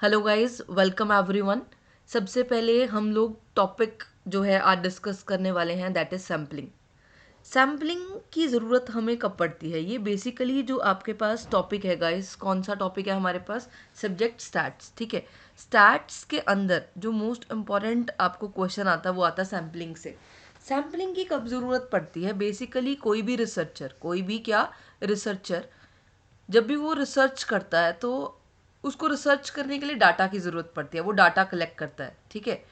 Hello guys, welcome everyone. सबसे पहले हम लोग टॉपिक जो है आज डिस्कस करने वाले हैं, दैट इज़ सैम्पलिंग। सैम्पलिंग की ज़रूरत हमें कब पड़ती है? ये बेसिकली जो आपके पास टॉपिक है गाइस, कौन सा टॉपिक है हमारे पास? सब्जेक्ट स्टैट्स, ठीक है। स्टैट्स के अंदर जो मोस्ट इम्पॉर्टेंट आपको क्वेश्चन आता है वो आता है सैम्पलिंग से। सैम्पलिंग की कब ज़रूरत पड़ती है? बेसिकली कोई भी रिसर्चर, कोई भी क्या रिसर्चर, जब भी वो रिसर्च करता है तो उसको रिसर्च करने के लिए डाटा की ज़रूरत पड़ती है। वो डाटा कलेक्ट करता है, ठीक है।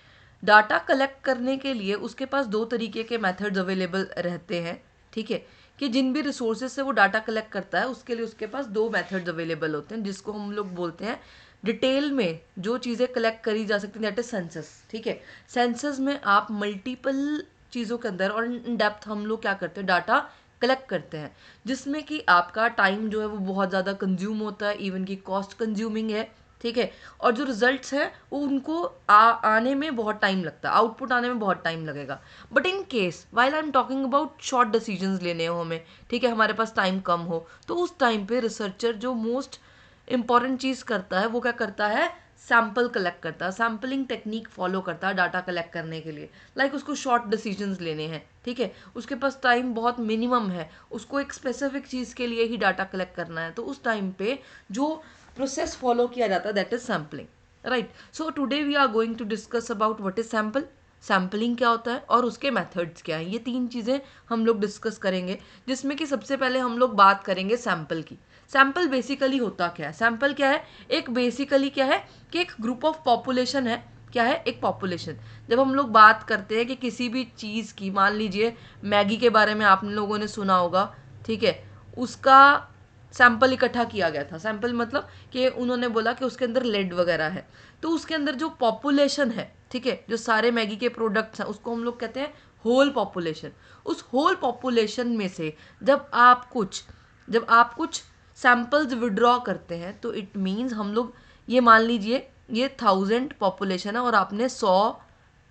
डाटा कलेक्ट करने के लिए उसके पास दो तरीके के मेथड्स अवेलेबल रहते हैं, ठीक है। कि जिन भी रिसोर्सेज से वो डाटा कलेक्ट करता है उसके लिए उसके पास दो मेथड्स अवेलेबल होते हैं, जिसको हम लोग बोलते हैं डिटेल में जो चीज़ें कलेक्ट करी जा सकती हैं, दैट इज सेंसस, ठीक है। सेंसस में आप मल्टीपल चीज़ों के अंदर और इन डेप्थ हम लोग क्या करते हैं, डाटा कलेक्ट करते हैं, जिसमें कि आपका टाइम जो है वो बहुत ज़्यादा कंज्यूम होता है, इवन की कॉस्ट कंज्यूमिंग है, ठीक है। और जो रिजल्ट्स हैं वो उनको आने में बहुत टाइम लगता है, आउटपुट आने में बहुत टाइम लगेगा। But in case while I am talking about short decisions लेने हो हमें, ठीक है, हमारे पास टाइम कम हो, तो उस टाइम पे रिसर्चर जो मोस्ट इंपॉर्टेंट चीज़ करता है वो क्या करता है, सैम्पल कलेक्ट करता है, सैम्पलिंग टेक्निक फॉलो करता है डाटा कलेक्ट करने के लिए। लाइक उसको शॉर्ट डिसीजंस लेने हैं, ठीक है, उसके पास टाइम बहुत मिनिमम है, उसको एक स्पेसिफिक चीज़ के लिए ही डाटा कलेक्ट करना है, तो उस टाइम पे जो प्रोसेस फॉलो किया जाता है that is sampling, right. So today we are going to discuss about what is sample, sampling क्या होता है और उसके मेथड्स क्या हैं। ये तीन चीज़ें हम लोग डिस्कस करेंगे, जिसमें कि सबसे पहले हम लोग बात करेंगे सैम्पल की। सैम्पल बेसिकली होता क्या है? सैम्पल क्या है? एक बेसिकली क्या है कि एक ग्रुप ऑफ पॉपुलेशन है। क्या है? एक पॉपुलेशन। जब हम लोग बात करते हैं कि किसी भी चीज़ की, मान लीजिए मैगी के बारे में आप लोगों ने सुना होगा, ठीक है, उसका सैंपल इकट्ठा किया गया था। सैंपल मतलब कि उन्होंने बोला कि उसके अंदर लेड वगैरह है, तो उसके अंदर जो पॉपुलेशन है, ठीक है, जो सारे मैगी के प्रोडक्ट्स हैं उसको हम लोग कहते हैं होल पॉपुलेशन। उस होल पॉपुलेशन में से जब आप कुछ सैम्पल्स विड्रॉ करते हैं तो इट मीन्स हम लोग, ये मान लीजिए ये 1000 पॉपुलेशन है और आपने 100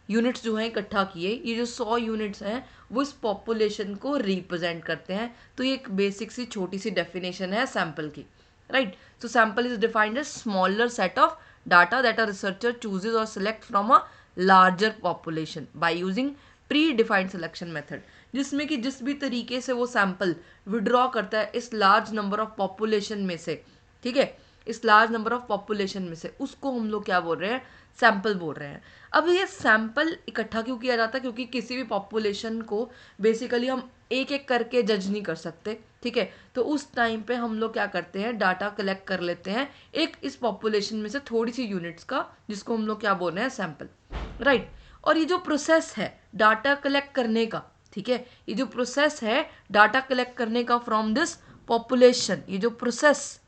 यूनिट्स जो हैं इकट्ठा किए। ये जो 100 यूनिट्स हैं वो इस पॉपुलेशन को रिप्रेजेंट करते हैं। तो ये एक बेसिक सी छोटी सी डेफिनेशन है सैम्पल की, right. So sample is defined as smaller set of data that a researcher chooses और select from a larger population by using predefined selection method, जिसमें कि जिस भी तरीके से वो सैंपल विड्रॉ करता है इस लार्ज नंबर ऑफ पॉपुलेशन में से, ठीक है, इस लार्ज नंबर ऑफ पॉपुलेशन में से, उसको हम लोग क्या बोल रहे हैं, सैंपल बोल रहे हैं। अब ये सैंपल इकट्ठा क्यों किया जाता है? क्योंकि किसी भी पॉपुलेशन को बेसिकली हम एक एक करके जज नहीं कर सकते, ठीक है। तो उस टाइम पे हम लोग क्या करते हैं, डाटा कलेक्ट कर लेते हैं एक इस पॉपुलेशन में से थोड़ी सी यूनिट्स का, जिसको हम लोग क्या बोल रहे हैं, सैंपल, राइट। और ये जो प्रोसेस है डाटा कलेक्ट करने का, ठीक है, ये जो प्रोसेस है डाटा कलेक्ट करने का फ्रॉम दिस पॉपुलेशन, ये जो प्रोसेस,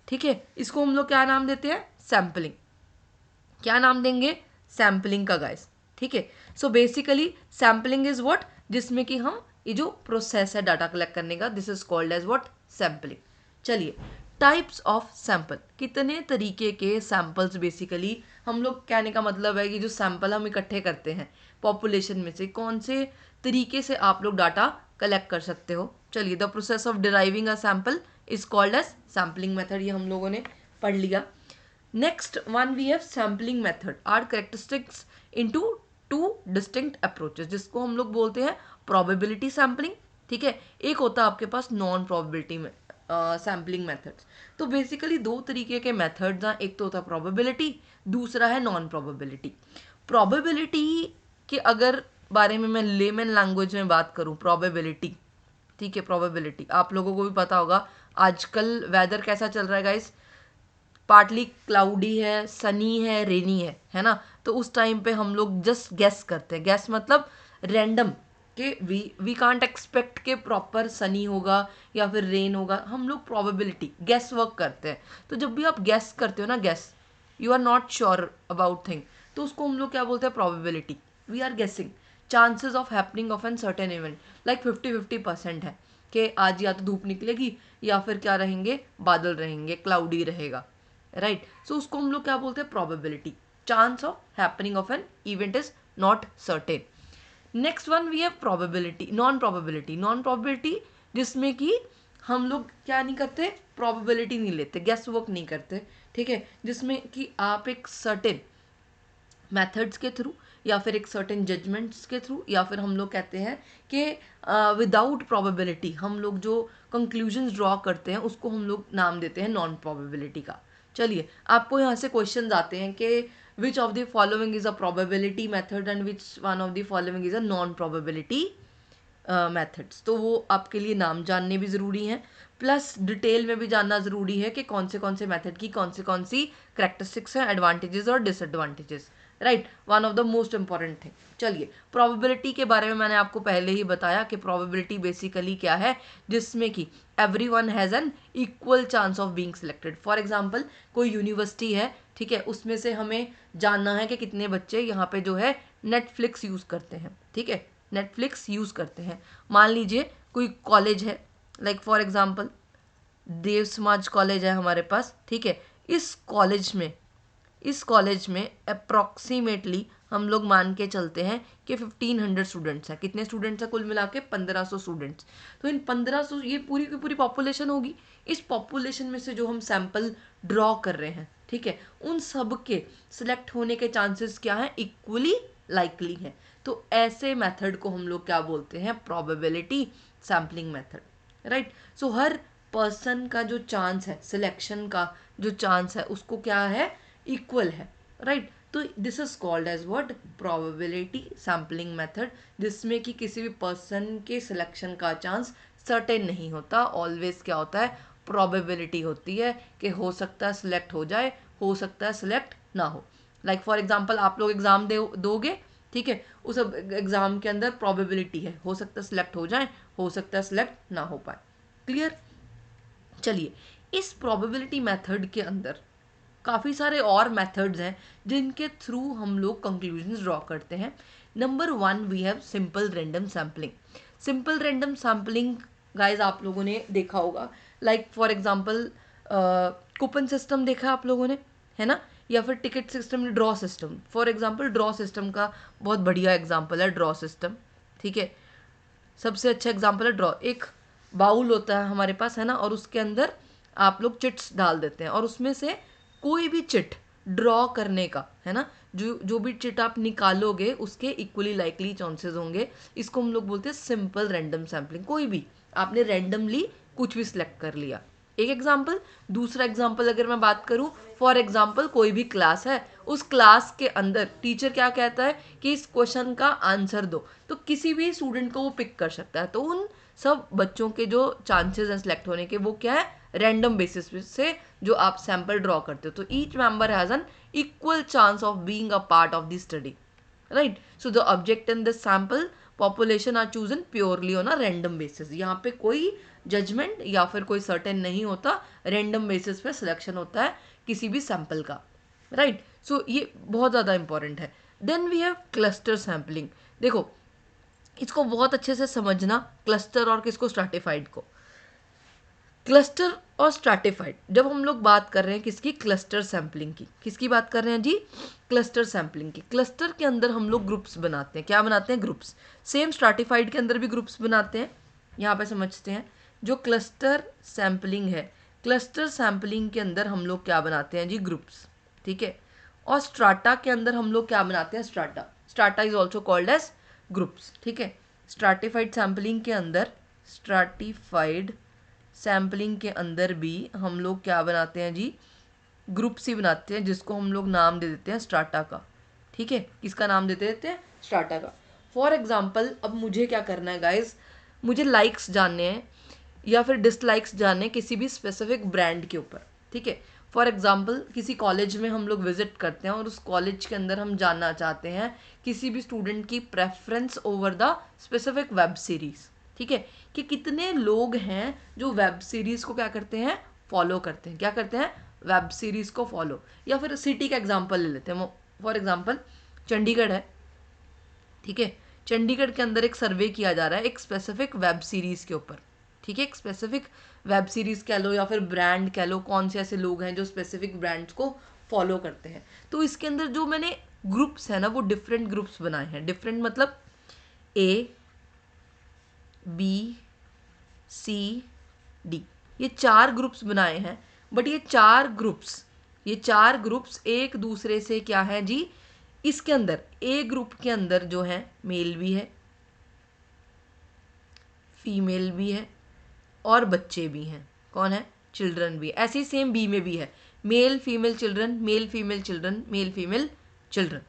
ठीक है, इसको हम लोग क्या नाम देते हैं, सैम्पलिंग। क्या नाम देंगे, सैम्पलिंग का गाइस, ठीक है। So basically sampling is what, जिसमें कि हम ये जो प्रोसेस है डाटा कलेक्ट करने का, this is called as what, sampling. चलिए, टाइप्स ऑफ सैंपल, कितने तरीके के सैंपल्स बेसिकली हम लोग, कहने का मतलब है कि जो सैंपल हम इकट्ठे करते हैं पॉपुलेशन में से, कौन से तरीके से आप लोग डाटा कलेक्ट कर सकते हो। चलिए, the process of deriving a sample is called as sampling method, ये हम लोगों ने पढ़ लिया। Next one we have sampling method are characteristics into two distinct approaches, जिसको हम लोग बोलते हैं probability sampling, ठीक है। एक होता है आपके पास नॉन probability में सैम्पलिंग मेथड्स। तो बेसिकली दो तरीके के मेथड्स हैं, एक तो होता है प्रोबेबिलिटी, दूसरा है नॉन प्रोबेबिलिटी। प्रोबेबिलिटी के अगर बारे में मैं लेमन लैंग्वेज में बात करूं, प्रोबेबिलिटी, ठीक है, प्रोबेबिलिटी आप लोगों को भी पता होगा आजकल वेदर कैसा चल रहा है गाइस, पार्टली क्लाउडी है, सनी है, रेनी है ना। तो उस टाइम पे हम लोग जस्ट गेस करते हैं, गेस मतलब रैंडम, कि वी कांट एक्सपेक्ट के प्रॉपर सनी होगा या फिर रेन होगा, हम लोग प्रोबेबिलिटी गेस वर्क करते हैं। तो जब भी आप गेस करते हो ना, guess, you are not sure about thing, तो उसको हम लोग क्या बोलते हैं, probability. We are guessing chances of happening of an certain event, like 50-50% है कि आज या तो धूप निकलेगी या फिर क्या रहेंगे, बादल रहेंगे, क्लाउडी रहेगा, राइट। सो उसको हम लोग क्या बोलते हैं, probability, chance of happening of an event is not certain. Next one we have probability, non probability. Non probability जिसमें कि हम लोग क्या नहीं करते, प्रोबेबिलिटी नहीं लेते, गेस वर्क नहीं करते, ठीक है, जिसमें कि आप एक सर्टेन मेथड्स के थ्रू या फिर एक सर्टेन जजमेंट्स के थ्रू या फिर हम लोग कहते हैं कि विदाउट प्रोबेबिलिटी हम लोग जो कंक्लूजन्स ड्रॉ करते हैं उसको हम लोग नाम देते हैं नॉन प्रोबेबिलिटी का। चलिए आपको यहाँ से क्वेश्चंस आते हैं कि which of the following is a probability method and which one of the following is a non probability methods. तो वो आपके लिए नाम जानने भी ज़रूरी हैं, प्लस डिटेल में भी जानना ज़रूरी है कि कौन से मेथड की कौन सी करेक्टरिस्टिक्स हैं, एडवांटेजेस और disadvantages, right, one of the most important thing. चलिए प्रोबेबिलिटी के बारे में मैंने आपको पहले ही बताया कि प्रोबेबिलिटी बेसिकली क्या है, जिसमें कि everyone has an equal chance of being selected. For example कोई यूनिवर्सिटी है, ठीक है, उसमें से हमें जानना है कि कितने बच्चे यहाँ पे जो है नेटफ्लिक्स यूज़ करते हैं, ठीक है, नेटफ्लिक्स यूज़ करते हैं। मान लीजिए कोई कॉलेज है, लाइक फॉर एग्जांपल देव समाज कॉलेज है हमारे पास, ठीक है, इस कॉलेज में अप्रॉक्सीमेटली हम लोग मान के चलते हैं कि 1500 स्टूडेंट्स हैं। कितने स्टूडेंट्स हैं कुल मिला के? 1500 स्टूडेंट्स। तो इन 1500 ये पूरी की पूरी पॉपुलेशन होगी। इस पॉपुलेशन में से जो हम सैंपल ड्रॉ कर रहे हैं, ठीक है, उन सब के सिलेक्ट होने के चांसेस क्या हैं? इक्वली लाइकली हैं। तो ऐसे मेथड को हम लोग क्या बोलते हैं? Probability sampling method, right. So हर पर्सन का जो चांस है, सिलेक्शन का जो चांस है, उसको क्या है? इक्वल है, राइट। तो this is called as what? Probability sampling method, जिसमें कि किसी भी पर्सन के सिलेक्शन का चांस सर्टेन नहीं होता, ऑलवेज क्या होता है? प्रोबेबिलिटी होती है कि हो सकता है सिलेक्ट हो जाए, हो सकता है सिलेक्ट ना हो। लाइक फॉर एग्जाम्पल आप लोग एग्जाम दोगे, ठीक है, उस एग्जाम के अंदर प्रोबेबिलिटी है, हो सकता है सिलेक्ट हो जाए, हो सकता है सिलेक्ट ना हो पाए। क्लियर? चलिए इस प्रोबेबिलिटी मेथड के अंदर काफ़ी सारे और मेथड्स हैं जिनके थ्रू हम लोग कंक्लूजन्स ड्रॉ करते हैं। Number 1 we have simple random sampling. Simple random sampling guys आप लोगों ने देखा होगा, like for example coupon system देखा आप लोगों ने, है ना, या फिर ticket system, draw system. For example draw system का बहुत बढ़िया एग्जांपल है ड्रॉ सिस्टम, ठीक है, सबसे अच्छा एग्जांपल है ड्रॉ। एक बाउल होता है हमारे पास, है ना, और उसके अंदर आप लोग चिट्स डाल देते हैं और उसमें से कोई भी चिट ड्रॉ करने का, है ना, जो भी चिट आप निकालोगे उसके इक्वली लाइकली चांसेस होंगे। इसको हम लोग बोलते हैं सिंपल रैंडम सैम्पलिंग। कोई भी आपने रैंडमली कुछ भी सिलेक्ट कर लिया, एक एग्जाम्पल। दूसरा एग्जाम्पल अगर मैं बात करूं, फॉर एग्जाम्पल कोई भी क्लास है, उस क्लास के अंदर टीचर क्या कहता है कि इस क्वेश्चन का आंसर दो, तो किसी भी स्टूडेंट को वो पिक कर सकता है। तो उन सब बच्चों के जो चांसेस हैं सिलेक्ट होने के, वो क्या है? रैंडम बेसिस से जो आप सैंपल ड्रॉ करते हो। तो each member has an equal chance of being a part of the study, right. So the object in the sample population are chosen purely on a random basis. यहाँ पे कोई judgement या फिर कोई certain नहीं होता, रैंडम बेसिस पे selection होता है किसी भी सैंपल का, राइट। सो ये बहुत ज़्यादा इंपॉर्टेंट है। Then we have cluster sampling. देखो इसको बहुत अच्छे से समझना, क्लस्टर और किसको? स्ट्रैटिफाइड को। क्लस्टर और स्ट्रैटिफाइड, जब हम लोग बात कर रहे हैं किसकी? क्लस्टर सैम्पलिंग की। किसकी बात कर रहे हैं जी? क्लस्टर सैम्पलिंग की। क्लस्टर के अंदर हम लोग ग्रुप्स बनाते हैं। क्या बनाते हैं? ग्रुप्स। सेम स्ट्रैटिफाइड के अंदर भी ग्रुप्स बनाते हैं। यहाँ पे समझते हैं जो क्लस्टर सैम्पलिंग है, क्लस्टर सैम्पलिंग के अंदर हम लोग क्या बनाते हैं जी? ग्रुप्स, ठीक है। और स्ट्राटा के अंदर हम लोग क्या बनाते हैं? Strata. Strata is also called age groups, ठीक है। स्ट्रैटिफाइड सैम्पलिंग के अंदर, स्ट्रैटिफाइड सैम्पलिंग के अंदर भी हम लोग क्या बनाते हैं जी? ग्रुप्स ही बनाते हैं, जिसको हम लोग नाम दे देते हैं स्ट्राटा का, ठीक है। किसका नाम देते हैं? स्ट्राटा का। फॉर एग्जाम्पल अब मुझे क्या करना है गाइज? मुझे लाइक्स जानने हैं या फिर डिसलाइक्स जानने किसी भी स्पेसिफिक ब्रांड के ऊपर, ठीक है। फॉर एग्जाम्पल किसी कॉलेज में हम लोग विजिट करते हैं और उस कॉलेज के अंदर हम जानना चाहते हैं किसी भी स्टूडेंट की preference over the specific web series, ठीक है, कि कितने लोग हैं जो वेब सीरीज को क्या करते हैं? फॉलो करते हैं। क्या करते हैं? वेब सीरीज को फॉलो। या फिर सिटी का एग्जांपल ले लेते हैं। फॉर एग्जांपल चंडीगढ़ है, ठीक है, चंडीगढ़ के अंदर एक सर्वे किया जा रहा है एक स्पेसिफिक वेब सीरीज के ऊपर, ठीक है। एक स्पेसिफिक वेब सीरीज कह लो या फिर ब्रांड कह लो, कौन से ऐसे लोग हैं जो स्पेसिफिक ब्रांड्स को फॉलो करते हैं। तो इसके अंदर जो मैंने ग्रुप्स है ना, वो डिफरेंट ग्रुप्स बनाए हैं। डिफरेंट मतलब A B C D, ये 4 ग्रुप्स बनाए हैं, बट ये चार ग्रुप्स एक दूसरे से क्या है जी, इसके अंदर ए ग्रुप के अंदर जो है मेल भी है, फीमेल भी है और बच्चे भी हैं। कौन है? चिल्ड्रन भी है। ऐसे ही सेम बी में भी है, male female children, male female children, male female children.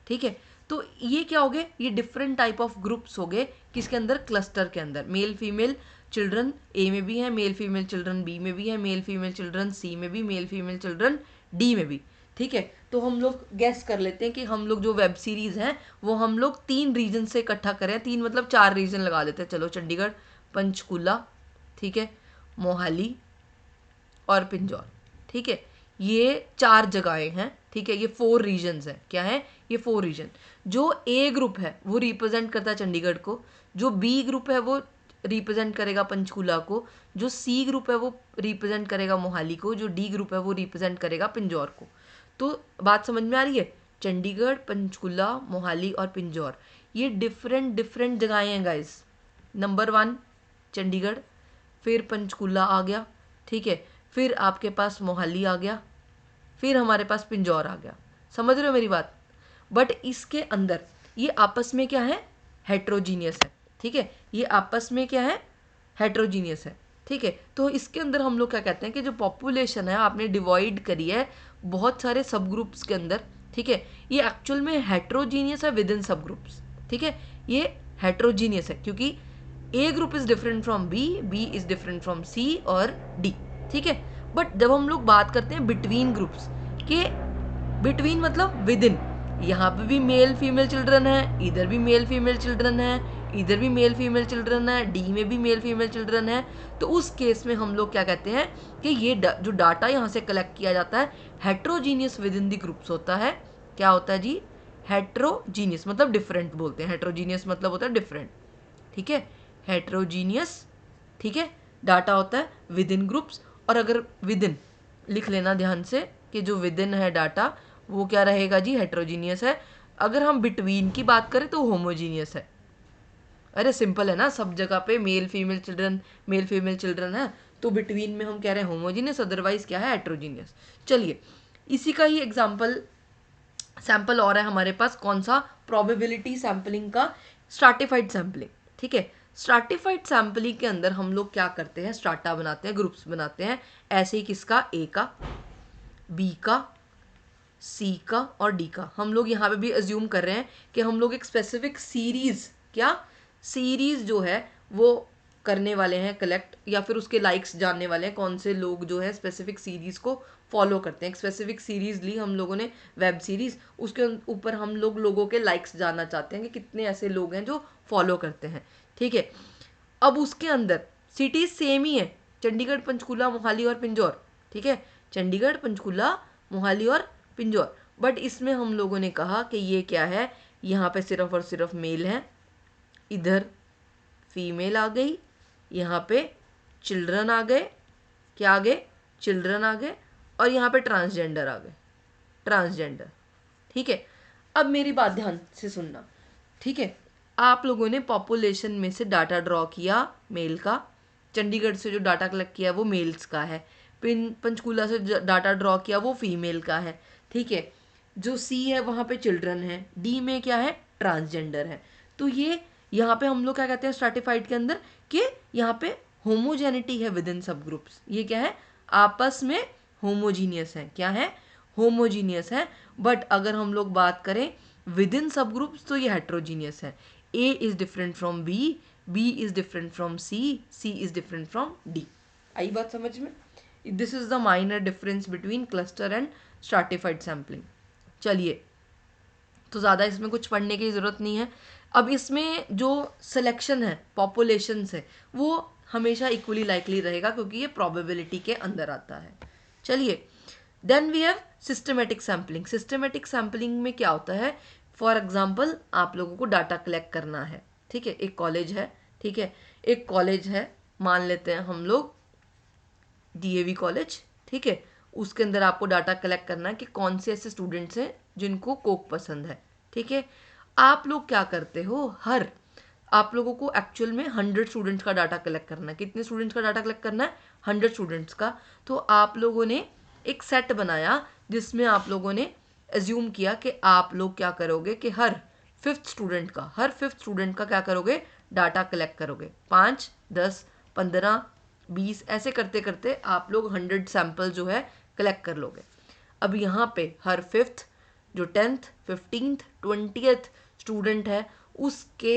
ठीक है, तो ये क्या हो गए? ये डिफरेंट टाइप ऑफ ग्रुप्स हो गए किसके अंदर? क्लस्टर के अंदर। मेल फीमेल चिल्ड्रन ए में भी है, मेल फीमेल चिल्ड्रन बी में भी है, मेल फीमेल चिल्ड्रन सी में भी, मेल फीमेल चिल्ड्रन डी में भी। ठीक है, तो हम लोग गैस कर लेते हैं कि हम लोग जो वेब सीरीज़ हैं वो हम लोग 3 रीजन से इकट्ठा करें, 3 मतलब 4 रीजन लगा देते हैं। चलो, चंडीगढ़, पंचकूला, ठीक है, मोहाली और पिंजौर। ठीक है, ये 4 जगहें हैं। ठीक है, ये 4 रीजन्स हैं। क्या है? ये 4 रीजन। जो ए ग्रुप है वो रिप्रेजेंट करता है चंडीगढ़ को, जो बी ग्रुप है वो रिप्रेजेंट करेगा पंचकूला को, जो सी ग्रुप है वो रिप्रेजेंट करेगा मोहाली को, जो डी ग्रुप है वो रिप्रेजेंट करेगा पिंजौर को। तो बात समझ में आ रही है? चंडीगढ़, पंचकूला, मोहाली और पिंजौर, ये डिफरेंट जगहें हैं गाइस। नंबर 1 चंडीगढ़, फिर पंचकूला आ गया, ठीक है, फिर आपके पास मोहाली आ गया, फिर हमारे पास पिंजौर आ गया। समझ रहे हो मेरी बात? बट इसके अंदर ये आपस में क्या है? हेट्रोजीनियस है। ठीक है, ये आपस में क्या है? हेट्रोजीनियस है। ठीक है, तो इसके अंदर हम लोग क्या कहते हैं कि जो पॉपुलेशन है आपने डिवाइड करी है बहुत सारे सब ग्रुप्स के अंदर। ठीक है, ये एक्चुअल में हेट्रोजीनियस है विद इन सब ग्रुप्स। ठीक है, ये हेट्रोजीनियस है क्योंकि A group is different from B, B is different from C और डी। ठीक है, बट जब हम लोग बात करते हैं बिटवीन ग्रुप्स के, बिटवीन मतलब विद इन, यहाँ पे भी मेल फीमेल चिल्ड्रन है, इधर भी मेल फीमेल चिल्ड्रन है, इधर भी मेल फीमेल चिल्ड्रन है, डी में भी मेल फीमेल चिल्ड्रन है, तो उस केस में हम लोग क्या कहते हैं कि ये जो डाटा यहाँ से कलेक्ट किया जाता है heterogeneous with in the groups होता है। क्या होता है जी? हेट्रोजीनियस मतलब डिफरेंट बोलते हैं, हेट्रोजीनियस मतलब होता है डिफरेंट। ठीक है, हेट्रोजीनियस, ठीक है, डाटा होता है विद इन ग्रुप्स। और अगर विद इन लिख लेना ध्यान से कि जो विद इन है डाटा वो क्या रहेगा जी? हेट्रोजीनियस है। अगर हम बिटवीन की बात करें तो होमोजीनियस है। अरे सिंपल है ना, सब जगह पे मेल फीमेल चिल्ड्रन है, तो बिटवीन में हम कह रहे हैं होमोजीनियस, अदरवाइज क्या है? हेट्रोजीनियस। चलिए, इसी का ही सैंपल और है हमारे पास। कौन सा? प्रोबेबिलिटी सैम्पलिंग का स्ट्रैटिफाइड सैम्पलिंग। ठीक है, स्ट्रैटिफाइड सैम्पलिंग के अंदर हम लोग क्या करते हैं? स्ट्राटा बनाते हैं, ग्रुप्स बनाते हैं। ऐसे ही किसका? ए का, बी का, सी का और डी का। हम लोग यहाँ पे भी अज्यूम कर रहे हैं कि हम लोग एक स्पेसिफिक सीरीज जो है वो करने वाले हैं कलेक्ट, या फिर उसके लाइक्स जानने वाले हैं कौन से लोग जो है स्पेसिफिक सीरीज को फॉलो करते हैं। एक स्पेसिफिक सीरीज ली हम लोगों ने, वेब सीरीज, उसके ऊपर हम लोगों के लाइक्स जानना चाहते हैं कि कितने ऐसे लोग हैं जो फॉलो करते हैं। ठीक है, अब उसके अंदर सिटीज सेम ही है, चंडीगढ़, पंचकूला, मोहाली और पिंजौर। ठीक है, चंडीगढ़, पंचकूला, मोहाली और पिंजौर, बट इसमें हम लोगों ने कहा कि ये क्या है? यहाँ पे सिर्फ और सिर्फ मेल है, इधर फीमेल आ गई, यहाँ पे चिल्ड्रन आ गए। क्या आ गए? चिल्ड्रन आ गए। और यहाँ पे ट्रांसजेंडर आ गए, ट्रांसजेंडर। ठीक है, अब मेरी बात ध्यान से सुनना। ठीक है, आप लोगों ने पॉपुलेशन में से डाटा ड्रॉ किया मेल का, चंडीगढ़ से जो डाटा कलेक्ट किया वो मेल्स का है, पंचकूला से डाटा ड्रॉ किया वो फीमेल का है। ठीक है, जो सी है वहाँ पे चिल्ड्रन है, डी में क्या है? ट्रांसजेंडर है। तो ये यहाँ पे हम लोग क्या कहते हैं स्ट्रैटिफाइड के अंदर कि यहाँ पे होमोजेनिटी है विद इन सब ग्रुप्स। ये क्या है? आपस में होमोजीनियस है। क्या है? होमोजीनियस है। बट अगर हम लोग बात करें विद इन सब ग्रुप्स तो ये हेट्रोजीनियस है। A is different from B, B is different from C, C is different from D. आई बात समझ में? This is the minor difference between cluster and stratified sampling. चलिए, तो ज़्यादा इसमें कुछ पढ़ने की ज़रूरत नहीं है। अब इसमें जो सिलेक्शन है पॉपुलेशन से वो हमेशा इक्वली लाइकली रहेगा क्योंकि ये प्रोबेबिलिटी के अंदर आता है। चलिए, then we have systematic sampling. Systematic sampling में क्या होता है? फॉर एग्जांपल आप लोगों को डाटा कलेक्ट करना है। ठीक है, एक कॉलेज है, ठीक है, एक कॉलेज है, मान लेते हैं हम लोग डीएवी कॉलेज। ठीक है, उसके अंदर आपको डाटा कलेक्ट करना है कि कौन से ऐसे स्टूडेंट्स हैं जिनको कोक पसंद है। ठीक है, आप लोग क्या करते हो? आप लोगों को एक्चुअल में 100 स्टूडेंट्स का डाटा कलेक्ट करना है। कितने स्टूडेंट्स का डाटा कलेक्ट करना है? 100 स्टूडेंट्स का, तो आप लोगों ने एक सेट बनाया जिसमें आप लोगों ने एज्यूम किया कि आप लोग क्या करोगे कि हर फिफ्थ स्टूडेंट का क्या करोगे, डाटा कलेक्ट करोगे। 5, 10, 15, 20 ऐसे करते करते आप लोग 100 सैंपल जो है कलेक्ट कर लोगे। अब यहाँ पे हर फिफ्थ जो 10th 15th 20th स्टूडेंट है उसके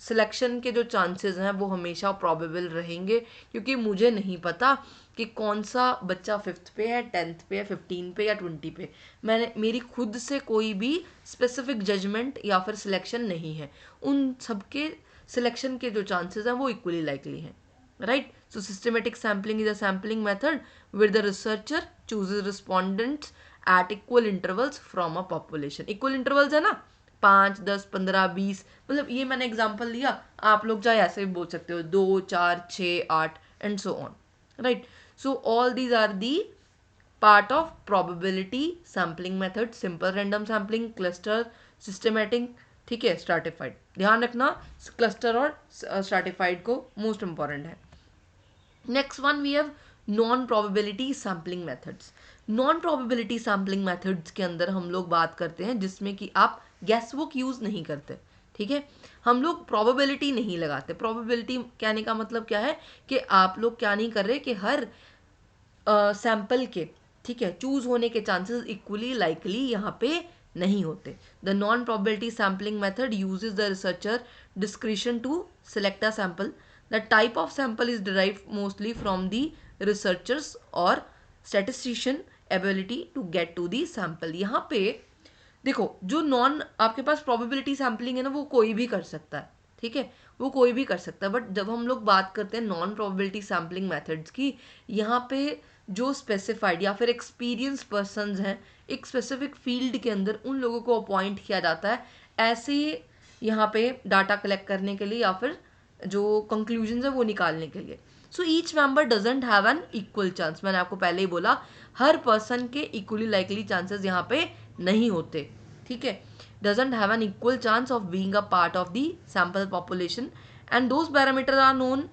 सिलेक्शन के जो चांसेस हैं वो हमेशा प्रोबेबल रहेंगे, क्योंकि मुझे नहीं पता कि कौन सा बच्चा 5th पे है, 10th पे है, 15 पे या 20 पे। मेरी खुद से कोई भी स्पेसिफिक जजमेंट या फिर सिलेक्शन नहीं है। उन सबके सिलेक्शन के जो चांसेस हैं वो इक्वली लाइकली हैं, right. So systematic sampling is a sampling method where the researcher chooses respondents at equal intervals from a population. Equal intervals है ना, 5, 10, 15, 20, मतलब ये मैंने एग्जांपल लिया, आप लोग चाहे ऐसे भी बोल सकते हो 2, 4, 6, 8 and so on, right. So all these are the part of probability sampling method, simple random sampling, cluster, systematic, ठीक है, स्ट्रैटिफाइड। ध्यान रखना क्लस्टर और स्ट्रैटिफाइड को मोस्ट इंपॉर्टेंट है। Next one we have non probability sampling methods. Non probability sampling methods के अंदर हम लोग बात करते हैं जिसमें कि आप गैस बुक यूज नहीं करते, ठीक है। हम लोग प्रोबेबिलिटी नहीं लगाते। प्रोबेबिलिटी कहने का मतलब क्या है कि आप लोग क्या नहीं कर रहे कि हर सैंपल के, ठीक है, चूज होने के चांसेस इक्वली लाइकली यहाँ पे नहीं होते। The non probability sampling method uses the researcher discretion to select a sample. The type of sample is derived mostly from the researchers or statistician ability to get to the sample। यहाँ पे देखो जो non आपके पास probability sampling है ना वो कोई भी कर सकता है, ठीक है, वो कोई भी कर सकता है। बट जब हम लोग बात करते हैं नॉन प्रोबेबिलिटी सैम्पलिंग मेथड्स की, यहाँ पे जो स्पेसिफाइड या फिर एक्सपीरियंस पर्सनस हैं एक स्पेसिफिक फील्ड के अंदर, उन लोगों को अपॉइंट किया जाता है ऐसे यहाँ पे डाटा कलेक्ट करने के लिए या फिर जो कंक्लूजन है वो निकालने के लिए। So each member doesn't have an equal chance. मैंने आपको पहले ही बोला हर पर्सन के इक्वली लाइकली चांसेस यहाँ पे नहीं होते, ठीक है। Doesn't have an equal chance of being a part of the sample population and those parameter are known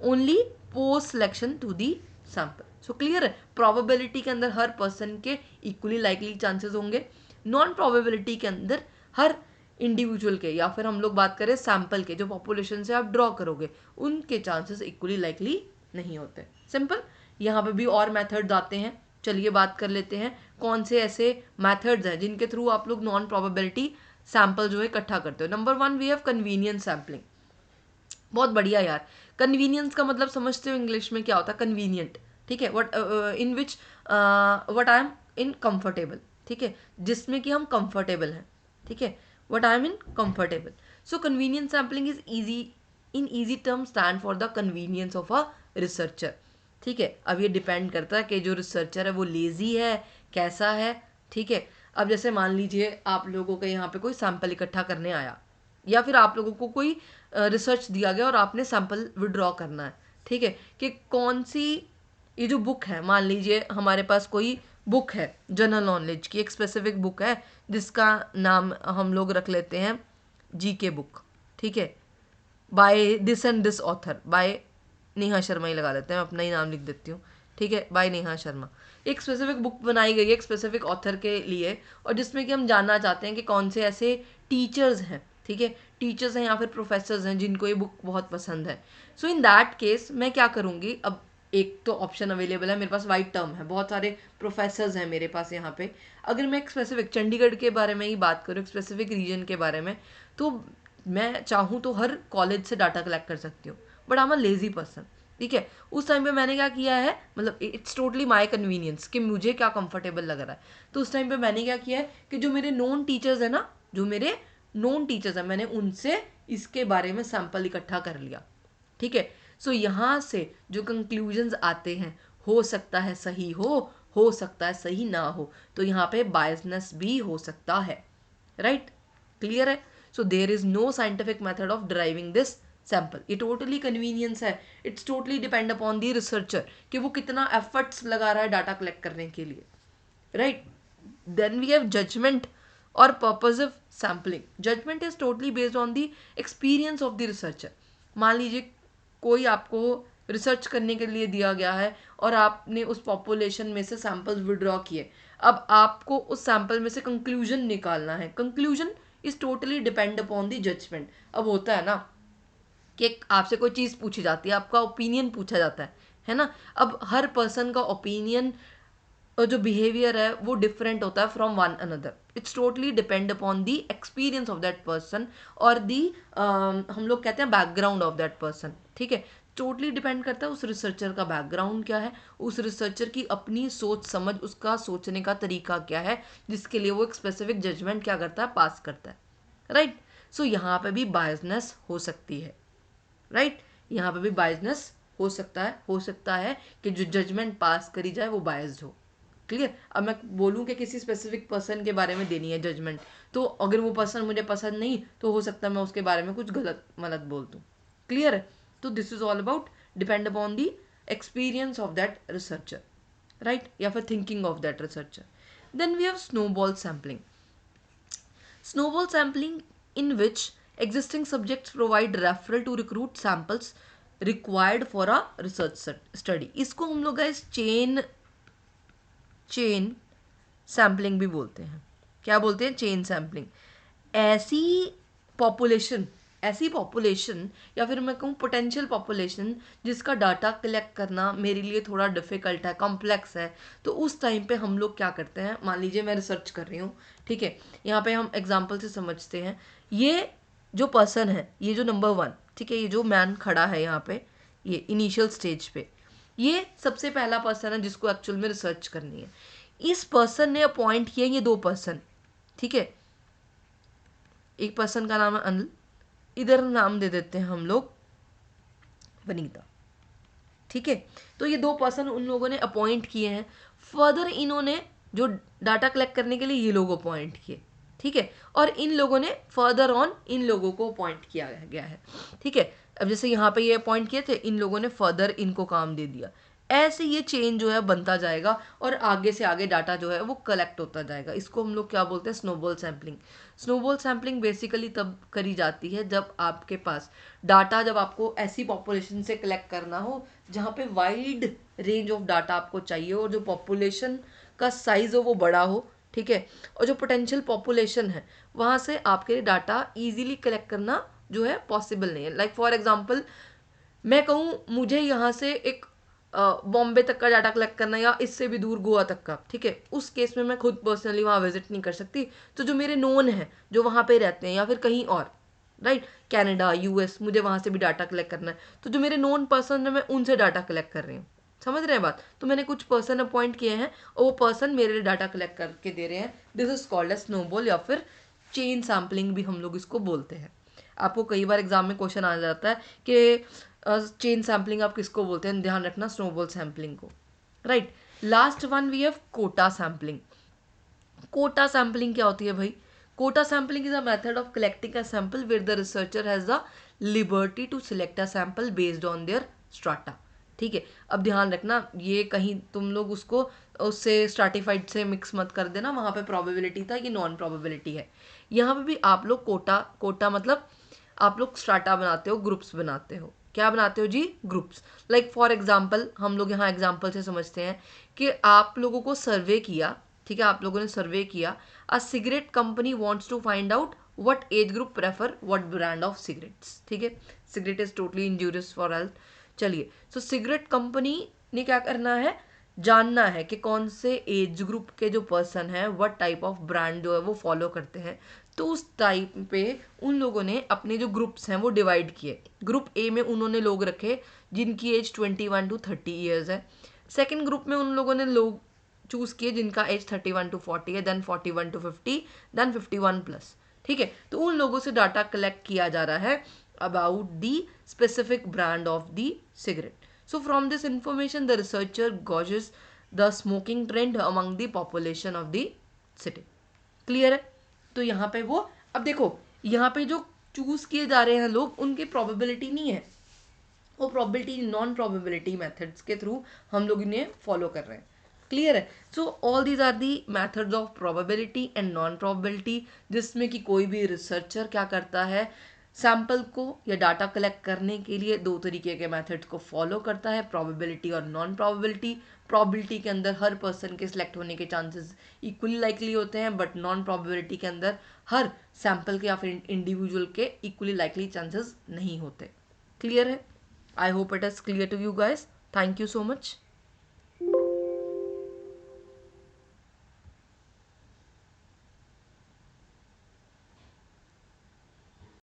only post selection to the sample. So clear है, प्रोबेबिलिटी के अंदर हर पर्सन के इक्वली लाइकली चांसेस होंगे, non probability के अंदर हर individual के या फिर हम लोग बात करें सैंपल के, जो पॉपुलेशन से आप ड्रॉ करोगे उनके चांसेस इक्वली लाइकली नहीं होते। सिंपल। यहाँ पे भी और मेथड्स आते हैं, चलिए बात कर लेते हैं कौन से ऐसे मेथड्स हैं जिनके थ्रू आप लोग नॉन प्रोबेबिलिटी सैंपल जो है इकट्ठा करते हो। Number 1 we have convenience sampling. बहुत बढ़िया यार, कन्वीनियंस का मतलब समझते हो इंग्लिश में क्या होता है, कन्वीनियंट, ठीक है, what in which what I am in comfortable, ठीक है, जिसमें कि हम कंफर्टेबल हैं, ठीक है, what I am in comfortable. So convenience sampling is easy term stand for the convenience of a researcher, ठीक है। अब ये डिपेंड करता है कि जो रिसर्चर है वो लेजी है, कैसा है, ठीक है। अब जैसे मान लीजिए आप लोगों के यहाँ पे कोई सैंपल इकट्ठा करने आया या फिर आप लोगों को कोई रिसर्च दिया गया और आपने सैंपल विड्रॉ करना है, ठीक है, कि कौन सी ये जो बुक है, मान लीजिए हमारे पास कोई बुक है जनरल नॉलेज की, एक स्पेसिफिक बुक है जिसका नाम हम लोग रख लेते हैं जीके बुक, ठीक है, by this and this author, by Neha Sharma ही लगा लेते हैं, अपना ही नाम लिख देती हूँ, ठीक है, बाय नेहा शर्मा। एक स्पेसिफिक बुक बनाई गई है एक स्पेसिफिक ऑथर के लिए और जिसमें कि हम जानना चाहते हैं कि कौन से ऐसे टीचर्स हैं, ठीक है, टीचर्स हैं या फिर प्रोफेसर्स हैं जिनको ये बुक बहुत पसंद है। सो इन दैट केस मैं क्या करूँगी, अब एक तो ऑप्शन अवेलेबल है मेरे पास, वाइड टर्म है, बहुत सारे प्रोफेसर्स हैं मेरे पास यहाँ पे। अगर मैं एक स्पेसिफिक चंडीगढ़ के बारे में ही बात करूँ, एक स्पेसिफिक रीजन के बारे में, तो मैं चाहूँ तो हर कॉलेज से डाटा कलेक्ट कर सकती हूँ, but I am a lazy person, ठीक है। उस टाइम पे मैंने क्या किया है, मतलब इट्स टोटली माई कन्वीनियंस कि मुझे क्या कंफर्टेबल लग रहा है, तो उस टाइम पे मैंने क्या किया है कि जो मेरे नॉन टीचर्स है ना, जो मेरे नॉन टीचर्स हैं, मैंने उनसे इसके बारे में सैंपल इकट्ठा कर लिया, ठीक है। सो यहाँ से जो कंक्लूजन्स आते हैं हो सकता है सही हो सकता है सही ना हो, तो यहाँ पे बायसनेस भी हो सकता है, राइट, क्लियर है। So there is no scientific method of deriving this sample, ये टोटली कन्वीनियंस है, it's totally depend upon the researcher कि वो कितना एफर्ट्स लगा रहा है डाटा कलेक्ट करने के लिए, right. Then we have judgment और purposive sampling. Judgment is totally based on the experience of the researcher. मान लीजिए कोई आपको रिसर्च करने के लिए दिया गया है और आपने उस पॉपुलेशन में से सैंपल्स विड्रॉ किए। अब आपको उस सैंपल में से कंक्लूजन निकालना है। Conclusion is totally depend upon the judgement. अब होता है ना कि आपसे कोई चीज़ पूछी जाती है, आपका ओपिनियन पूछा जाता है ना। अब हर पर्सन का ओपिनियन और जो बिहेवियर है वो डिफरेंट होता है from one another. It's totally depend upon the experience of that person और दी हम लोग कहते हैं बैकग्राउंड ऑफ दैट पर्सन। ठीक है, टोटली डिपेंड करता है उस रिसर्चर का बैकग्राउंड क्या है, उस रिसर्चर की अपनी सोच समझ, उसका सोचने का तरीका क्या है, जिसके लिए वो एक स्पेसिफिक जजमेंट क्या करता है, पास करता है। राइट, सो यहाँ पे भी बायसनेस हो सकती है। राइट, यहाँ पे भी बायसनेस हो सकता है कि जो जजमेंट पास करी जाए वो बायस्ड हो। क्लियर। अब मैं बोलूँ कि किसी स्पेसिफिक पर्सन के बारे में देनी है जजमेंट, तो अगर वो पर्सन मुझे पसंद नहीं तो हो सकता है मैं उसके बारे में कुछ गलत मलत बोल दूँ। क्लियर है। तो this is all about depend upon the experience of that researcher, right, या फिर thinking of that researcher. Then we have snowball sampling. Snowball sampling, in which existing subjects provide referral to recruit samples required for a research study. इसको हम लोग guys chain sampling भी बोलते हैं। क्या बोलते हैं? Chain sampling. ऐसी पॉपुलेशन या फिर मैं कहूँ पोटेंशियल पॉपुलेशन जिसका डाटा कलेक्ट करना मेरे लिए थोड़ा डिफिकल्ट है, कॉम्प्लेक्स है, तो उस टाइम पे हम लोग क्या करते हैं, मान लीजिए मैं रिसर्च कर रही हूँ, ठीक है, यहाँ पे हम एग्जाम्पल से समझते हैं। ये जो पर्सन है, ये जो नंबर 1, ठीक है, ये जो मैन खड़ा है यहाँ पे, ये इनिशियल स्टेज पे, ये सबसे पहला पर्सन है जिसको एक्चुअल में रिसर्च करनी है। इस पर्सन ने अपॉइंट किया ये 2 पर्सन, ठीक है, एक पर्सन का नाम है अनिल, इधर नाम दे देते हैं हम लोग वनीता। ठीक है, तो ये 2 पर्सन उन लोगों ने अपॉइंट किए हैं। फर्दर इन्होंने जो डाटा कलेक्ट करने के लिए ये लोग अपॉइंट किए, ठीक है, और इन लोगों ने फर्दर ऑन इन लोगों को अपॉइंट किया गया है। ठीक है, अब जैसे यहाँ पे ये अपॉइंट किए थे, इन लोगों ने फर्दर इनको काम दे दिया। ऐसे ये चेन जो है बनता जाएगा और आगे से आगे डाटा जो है वो कलेक्ट होता जाएगा। इसको हम लोग क्या बोलते हैं? Snowball sampling. Snowball sampling basically तब करी जाती है जब आपके पास डाटा, जब आपको ऐसी पॉपुलेशन से कलेक्ट करना हो जहाँ पे वाइड रेंज ऑफ डाटा आपको चाहिए और जो पॉपुलेशन का साइज हो वो बड़ा हो, ठीक है, और जो पोटेंशियल पॉपुलेशन है वहाँ से आपके लिए डाटा इजीली कलेक्ट करना जो है पॉसिबल नहीं है। लाइक फॉर एग्जांपल मैं कहूँ मुझे यहाँ से एक बॉम्बे तक का डाटा कलेक्ट करना या इससे भी दूर गोवा तक का, ठीक है, उस केस में मैं खुद पर्सनली वहाँ विजिट नहीं कर सकती। तो जो मेरे नोन हैं जो वहाँ पे रहते हैं या फिर कहीं और, राइट, कनाडा, यूएस, मुझे वहाँ से भी डाटा कलेक्ट करना है, तो जो मेरे नोन पर्सन है मैं उनसे डाटा कलेक्ट कर रही हूँ। समझ रहे हैं बात? तो मैंने कुछ पर्सन अपॉइंट किए हैं और वो पर्सन मेरे लिए डाटा कलेक्ट करके दे रहे हैं। This is called as snowball या फिर चेन सैम्पलिंग भी हम लोग इसको बोलते हैं। आपको कई बार एग्जाम में क्वेश्चन आ जाता है कि चेन सैम्पलिंग आप किसको बोलते हैं, ध्यान रखना स्नोबॉल सैम्पलिंग को। Right, last one we have quota sampling. Quota sampling क्या होती है भाई? Quota sampling is a method of collecting a sample where the researcher has the liberty to select a sample based on their strata. ठीक है, अब ध्यान रखना ये कहीं तुम लोग उसको उससे स्ट्राटिफाइड से मिक्स मत कर देना, वहाँ पे प्रोबेबिलिटी था, ये नॉन प्रोबेबिलिटी है। यहाँ पे भी आप लोग कोटा मतलब आप लोग स्ट्राटा बनाते हो, ग्रुप्स बनाते हो। क्या बनाते हो जी? ग्रुप्स। लाइक फॉर एग्जाम्पल हम लोग यहाँ एग्जाम्पल से समझते हैं कि आप लोगों को सर्वे किया, ठीक है, आप लोगों ने सर्वे किया, a cigarette company wants to find out what age group prefer what brand of cigarettes. ठीक है, cigarette is totally injurious for health. चलिए, सो सिगरेट कंपनी ने क्या करना है, जानना है कि कौन से एज ग्रुप के जो पर्सन है व्हाट टाइप ऑफ ब्रांड जो है वो फॉलो करते हैं। तो उस टाइप पे उन लोगों ने अपने जो ग्रुप्स हैं वो डिवाइड किए। ग्रुप ए में उन्होंने लोग रखे जिनकी एज 21 to 30 ईयर्स है। सेकेंड ग्रुप में उन लोगों ने लोग चूज किए जिनका एज 31 to 40 है, देन 41 to 50, देन 51+। ठीक है, तो उन लोगों से डाटा कलेक्ट किया जा रहा है about the specific brand of the cigarette. So from this information the researcher gauges the smoking trend among the population of the city. Clear है? तो यहाँ पे वो, अब देखो यहाँ पे जो चूज किए जा रहे हैं लोग उनकी प्रोबेबिलिटी नहीं है, वो प्रोबेबिलिटी नॉन प्रोबेबिलिटी मेथड्स के थ्रू हम लोग इन्हें फॉलो कर रहे हैं। क्लियर है? So all these are the methods of probability and non probability, जिसमें कि कोई भी रिसर्चर क्या करता है, सैंपल को या डाटा कलेक्ट करने के लिए दो तरीके के मेथड्स को फॉलो करता है, प्रोबेबिलिटी और नॉन प्रोबेबिलिटी। प्रोबेबिलिटी के अंदर हर पर्सन के सिलेक्ट होने के चांसेस इक्वली लाइकली होते हैं, बट नॉन प्रोबेबिलिटी के अंदर हर सैंपल के या फिर इंडिविजुअल के इक्वली लाइकली चांसेस नहीं होते। क्लियर है? I hope it is clear to you guys. Thank you so much.